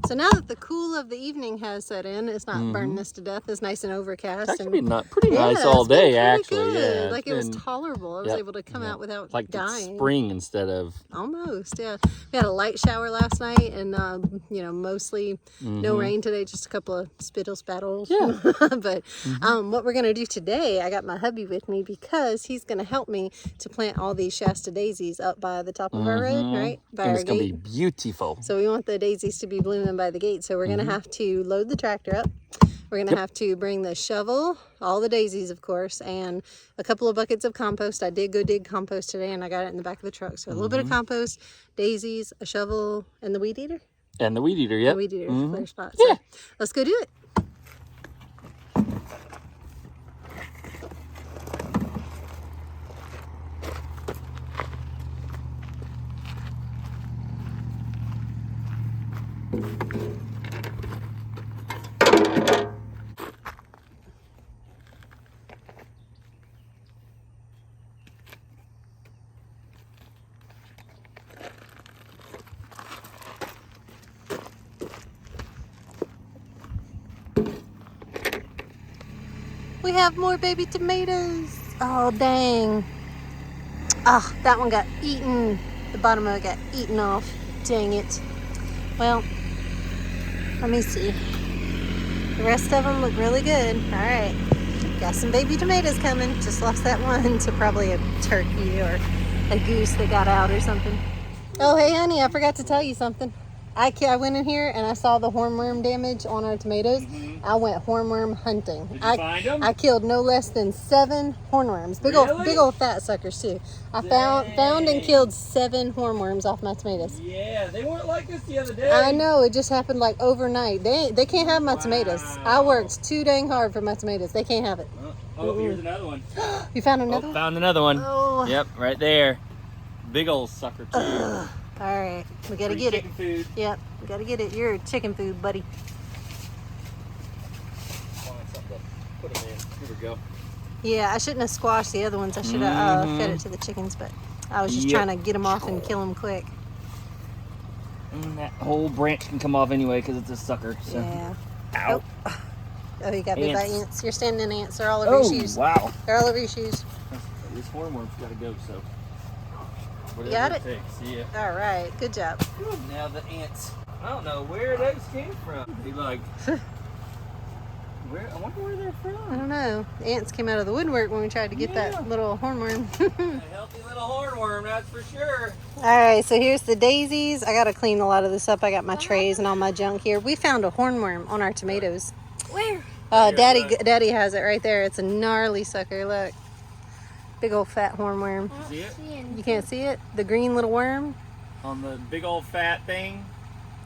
So now that the cool of the evening has set in, it's not burning us to death. It's nice and overcast. It's actually been pretty nice all day, actually. Good. Yeah, like it was tolerable. I was able to come out without like dying. It's spring instead of almost. Yeah, we had a light shower last night, and you know, mostly no rain today. Just a couple of spittle spattles. Yeah. But what we're gonna do today, I got my hubby with me because he's gonna help me to plant all these Shasta daisies up by the top of our road, right? By it's our gonna gate. be beautiful. So we want the daisies to be blooming by the gate. So we're gonna have to load the tractor up. We're gonna have to bring the shovel, all the daisies, of course, and a couple of buckets of compost. I did go dig compost today, and I got it in the back of the truck. So a little bit of compost, daisies, a shovel, and the weed eater. And the weed eater, yep. The weed eater, clear spot. So let's go do it. We have more baby tomatoes. Oh, dang. Ah, that one got eaten. The bottom of it got eaten off. Dang it. Well, let me see. The rest of them look really good. All right. Got some baby tomatoes coming. Just lost that one to probably a turkey or a goose that got out or something. Oh, hey, honey, I forgot to tell you something. I went in here and I saw the hornworm damage on our tomatoes. I went hornworm hunting. Did you find them? I killed no less than 7 hornworms. Big old fat suckers too. I found and killed 7 hornworms off my tomatoes. Yeah, they weren't like this the other day. I know, it just happened like overnight. They can't have my tomatoes. I worked too dang hard for my tomatoes. They can't have it. Oh, here's another one. You found another one? Found another one. Oh. Yep, right there. Big old sucker too. All right, we gotta get it. Food. Yep, we gotta get it. You're chicken food, buddy. Find something to put them in. Here we go. Yeah, I shouldn't have squashed the other ones. I should have fed it to the chickens, but I was just trying to get them off and kill them quick. And that whole branch can come off anyway because it's a sucker. So. Yeah. Ow. Oh, you got bit by ants. You're standing in ants. They're all over your shoes. Wow. They're all over your shoes. This hornworm's got to go, so. You got it? See ya. All right, good job. Now the ants. I don't know where those came from. They like. I wonder where they're from. I don't know. The ants came out of the woodwork when we tried to get that little hornworm. A healthy little hornworm, that's for sure. All right, so here's the daisies. I got to clean a lot of this up. I got my trays and all my junk here. We found a hornworm on our tomatoes. Where? Daddy has it right there. It's a gnarly sucker. Look. Big old fat hornworm. See it? You can't see it? The green little worm? On the big old fat thing?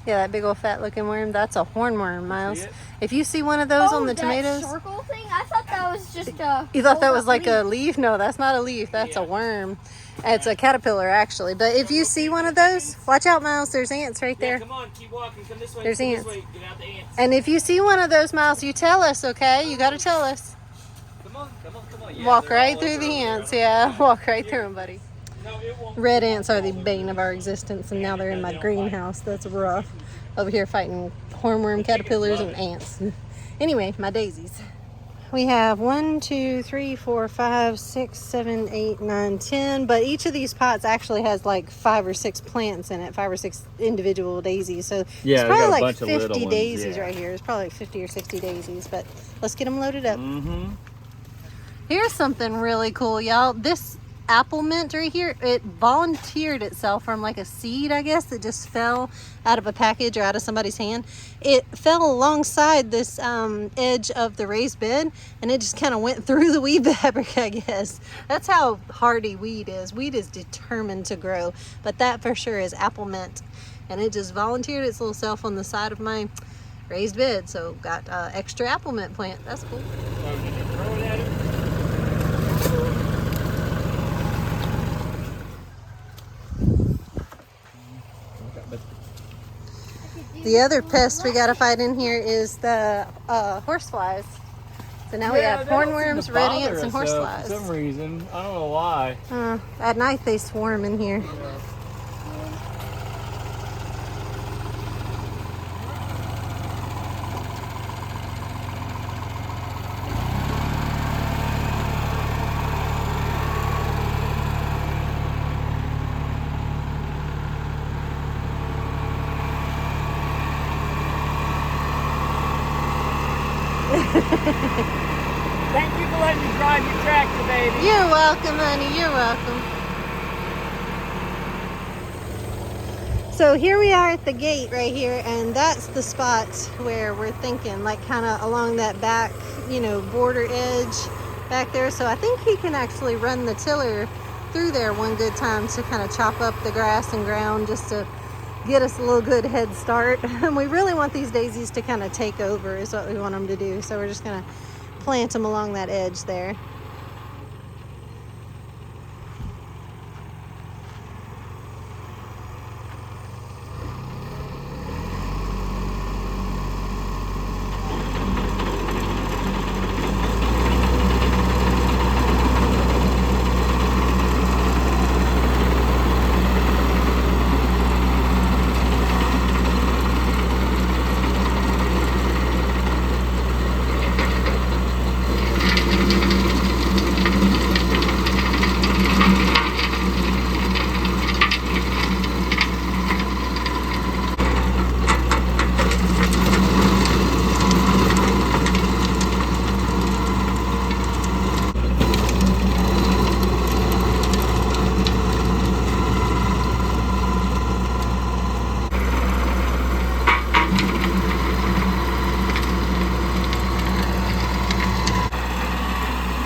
Yeah, that big old fat looking worm. That's a hornworm, Miles. If you see one of those on the tomatoes. Circle thing? I thought that was just a. You thought that was like a leaf? No, that's not a leaf. That's a worm. It's a caterpillar, actually. But if you see one of those, watch out, Miles. There's ants right there. Come on, keep walking. Come this way. There's ants. This way. Get out the ants. And if you see one of those, Miles, you tell us, okay? You got to tell us. Come on. Yeah, walk right through the ants. Yeah, walk right through them, buddy. Red ants are the bane of our existence, and now they're in my greenhouse. That's rough. Over here fighting hornworm, caterpillars, and ants. Anyway, my daisies. We have 1, 2, 3, 4, 5, 6, 7, 8, 9, 10. But each of these pots actually has like 5 or 6 plants in it, 5 or 6 individual daisies. So it's probably like 50 daisies right here. It's probably like 50 or 60 daisies. But let's get them loaded up. Here's something really cool, y'all. This apple mint right here, it volunteered itself from like a seed, I guess, that just fell out of a package or out of somebody's hand. It fell alongside this edge of the raised bed, and it just kind of went through the weed fabric, I guess. That's how hardy weed is. Weed is determined to grow, but that for sure is apple mint. And it just volunteered its little self on the side of my raised bed, so got extra apple mint plant. That's cool. The other pest we gotta fight in here is the horseflies. So now we have hornworms, red ants, and horseflies. For some reason, I don't know why. At night they swarm in here. Thank you for letting me drive your tractor, baby. You're welcome, honey. You're welcome. So here we are at the gate right here, and that's the spot where we're thinking, like kind of along that back, border edge back there. So I think he can actually run the tiller through there one good time to kind of chop up the grass and ground just to get us a little good head start. And we really want these daisies to kind of take over is what we want them to do. So we're just going to plant them along that edge there.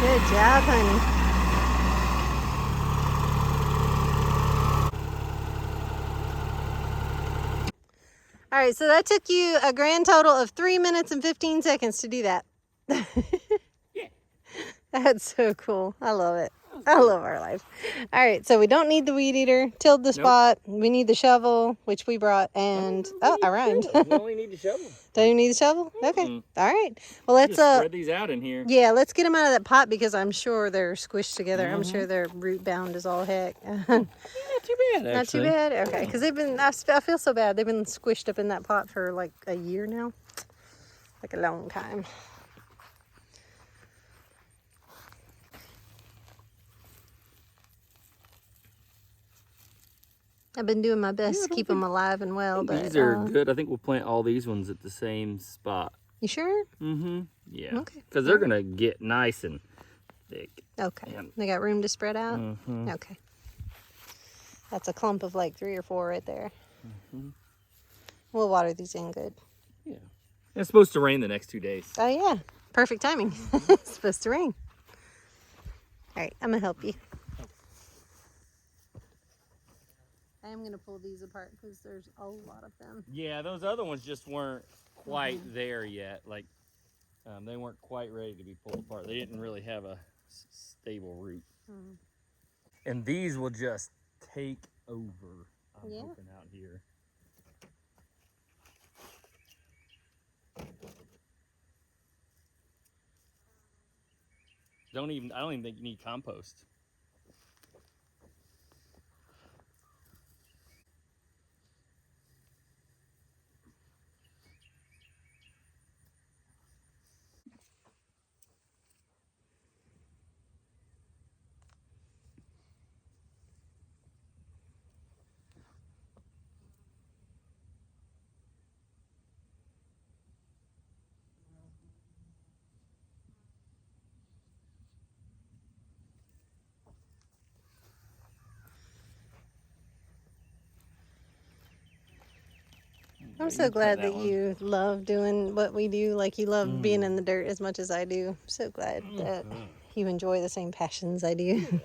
Good job, honey. All right, so that took you a grand total of 3 minutes and 15 seconds to do that. Yeah. That's so cool. I love it. I love our life. All right, so we don't need the weed eater. Tilled the spot. We need the shovel, which we brought, and I rhymed. We only need the shovel. Don't you need the shovel? Okay. All right. Well, let's Just spread these out in here. Yeah, let's get them out of that pot because I'm sure they're squished together. I'm sure they're root bound as all heck. Not too bad, actually. Not too bad. Okay, because they've been. I feel so bad. They've been squished up in that pot for like a year now, like a long time. I've been doing my best to keep them alive and well, but these are good. I think we'll plant all these ones at the same spot. You sure? Mm-hmm. Yeah. Okay. Because they're gonna get nice and thick. Okay. And, They got room to spread out. Okay. That's a clump of like 3 or 4 right there. We'll water these in good. yeah. It's supposed to rain the next 2 days. Oh yeah, perfect timing. It's supposed to rain. All right, I'm gonna help you. I am gonna pull these apart because there's a lot of them. Yeah, those other ones just weren't quite there yet. Like, they weren't quite ready to be pulled apart. They didn't really have a stable root. And these will just take over. I'm hoping out here. I don't even think you need compost. I'm so glad that you love doing what we do. Like you love being in the dirt as much as I do. I'm so glad that you enjoy the same passions I do.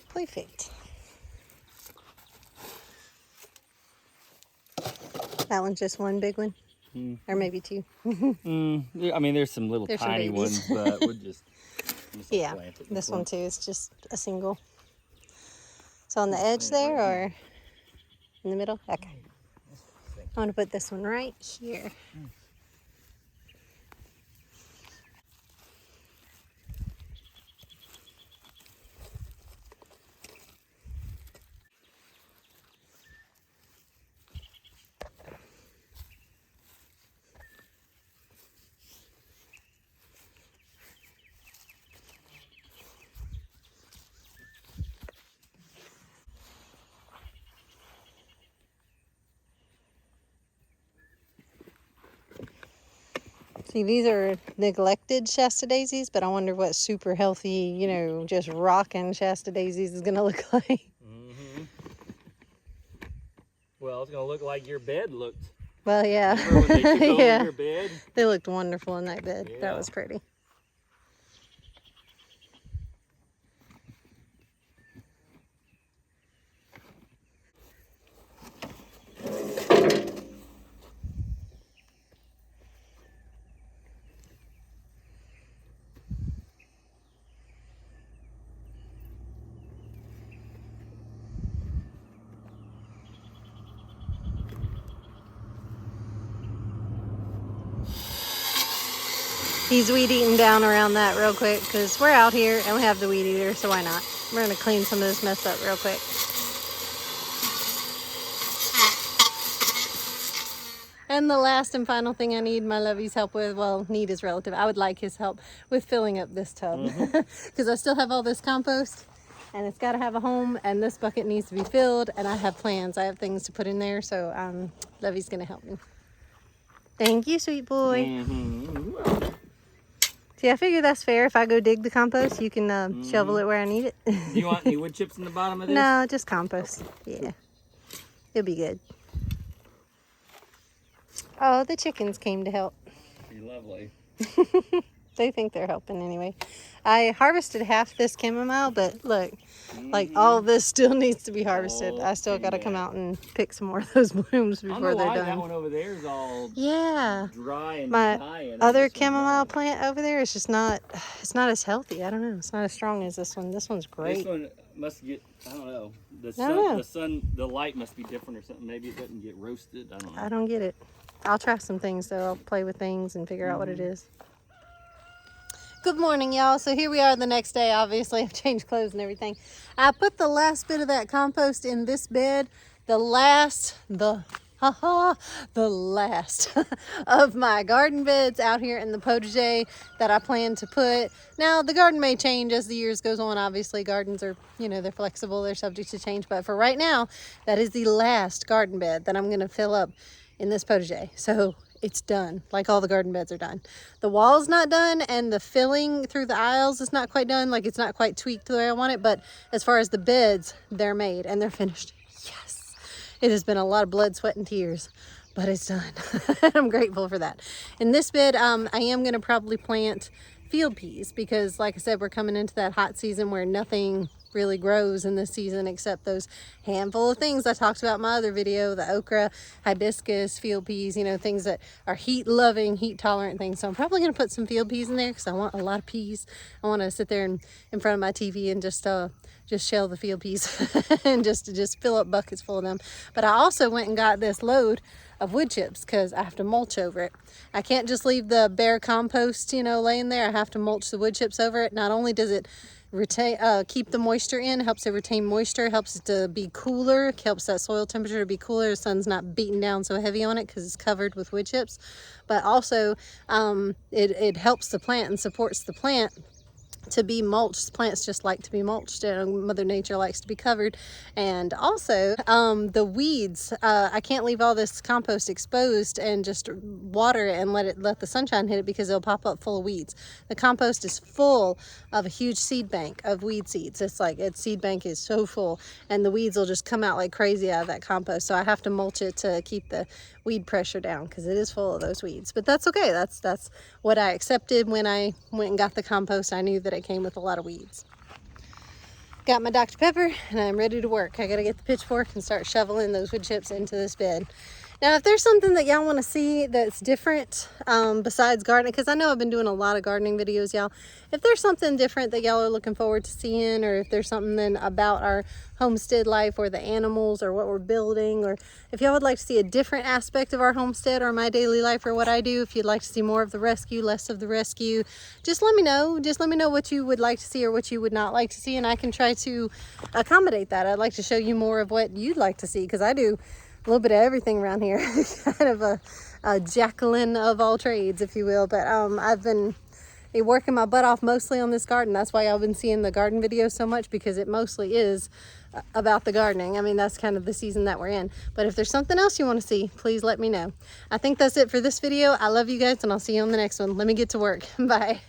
Perfect. That one's just one big one, or maybe 2. Yeah, I mean, there's some little There's some tiny babies. ones, but we'll just Yeah, plant it. this one too is just a single. So on the edge there, or in the middle? Okay. I'm gonna put this one right here. See, these are neglected Shasta daisies, but I wonder what super healthy, you know, just rocking Shasta daisies is going to look like. Mm-hmm. Well, it's going to look like your bed looked. Well, yeah. Remember when they took over Yeah. your bed? They looked wonderful in that bed. Yeah. That was pretty. He's weed eating down around that real quick because we're out here and we have the weed eater, so why not? We're going to clean some of this mess up real quick. And the last and final thing I need my lovey's help with, well, need is relative. I would like his help with filling up this tub because I still have all this compost and it's got to have a home, and this bucket needs to be filled, and I have plans. I have things to put in there, so Lovey's going to help me. Thank you, sweet boy. Mm-hmm. See, I figure that's fair. If I go dig the compost, you can shovel it where I need it. Do you want any wood chips in the bottom of this? No, just compost. Yeah. It'll be good. Oh, the chickens came to help. Be lovely. They think they're helping anyway. I harvested half this chamomile, but look, like all this still needs to be harvested. I still got to come out and pick some more of those blooms before they're done. That one over there is all dry and my dying. other chamomile plant over there is just not, it's not as healthy. I don't know. It's not as strong as this one. This one's great. This one must get, I don't know. The light must be different or something. Maybe it doesn't get roasted. I don't know. I don't get it. I'll try some things though. I'll play with things and figure out what it is. Good morning, y'all. So here we are the next day. Obviously, I've changed clothes and everything. I put the last bit of that compost in this bed. The last of my garden beds out here in the potager that I plan to put. Now, the garden may change as the years goes on. Obviously, gardens are, you know, they're flexible. They're subject to change. But for right now, that is the last garden bed that I'm going to fill up in this potager. So it's done, like all the garden beds are done. The wall's not done, and the filling through the aisles is not quite done. Like, it's not quite tweaked the way I want it, but as far as the beds, they're made and they're finished. Yes, it has been a lot of blood, sweat, and tears, but it's done. I'm grateful for that. In this bed, I am going to probably plant field peas because, like I said, we're coming into that hot season where nothing really grows in this season except those handful of things I talked about in my other video, the okra, hibiscus, field peas, you know, things that are heat loving, heat tolerant things. So I'm probably going to put some field peas in there because I want a lot of peas. I want to sit there in front of my TV and just shell the field peas and just fill up buckets full of them. But I also went and got this load of wood chips because I have to mulch over it. I can't just leave the bare compost, you know, laying there. I have to mulch the wood chips over it. Not only does it retain, keep the moisture in, helps it retain moisture, helps it to be cooler, helps that soil temperature to be cooler. The sun's not beating down so heavy on it because it's covered with wood chips. But also it helps the plant and supports the plant to be mulched. Plants just like to be mulched, and Mother Nature likes to be covered. And also the weeds, I can't leave all this compost exposed and just water it and let the sunshine hit it because it'll pop up full of weeds. The compost is full of a huge seed bank of weed seeds. It's like its seed bank is so full, and the weeds will just come out like crazy out of that compost. So I have to mulch it to keep the weed pressure down because it is full of those weeds. But that's okay. That's what I accepted when I went and got the compost. I knew that it came with a lot of weeds. Got my Dr. Pepper and I'm ready to work. I gotta get the pitchfork and start shoveling those wood chips into this bed. Now, if there's something that y'all want to see that's different besides gardening, because I know I've been doing a lot of gardening videos, y'all. If there's something different that y'all are looking forward to seeing, or if there's something then about our homestead life or the animals or what we're building, or if y'all would like to see a different aspect of our homestead or my daily life or what I do, if you'd like to see more of the rescue, less of the rescue, just let me know. Just let me know what you would like to see or what you would not like to see, and I can try to accommodate that. I'd like to show you more of what you'd like to see because I do a little bit of everything around here. Kind of a Jacqueline of all trades, if you will. But I've been be working my butt off mostly on this garden. That's why I've been seeing the garden videos so much, because it mostly is about the gardening. I mean, that's kind of the season that we're in. But if there's something else you want to see, please let me know. I think that's it for this video. I love you guys, and I'll see you on the next one. Let me get to work. Bye.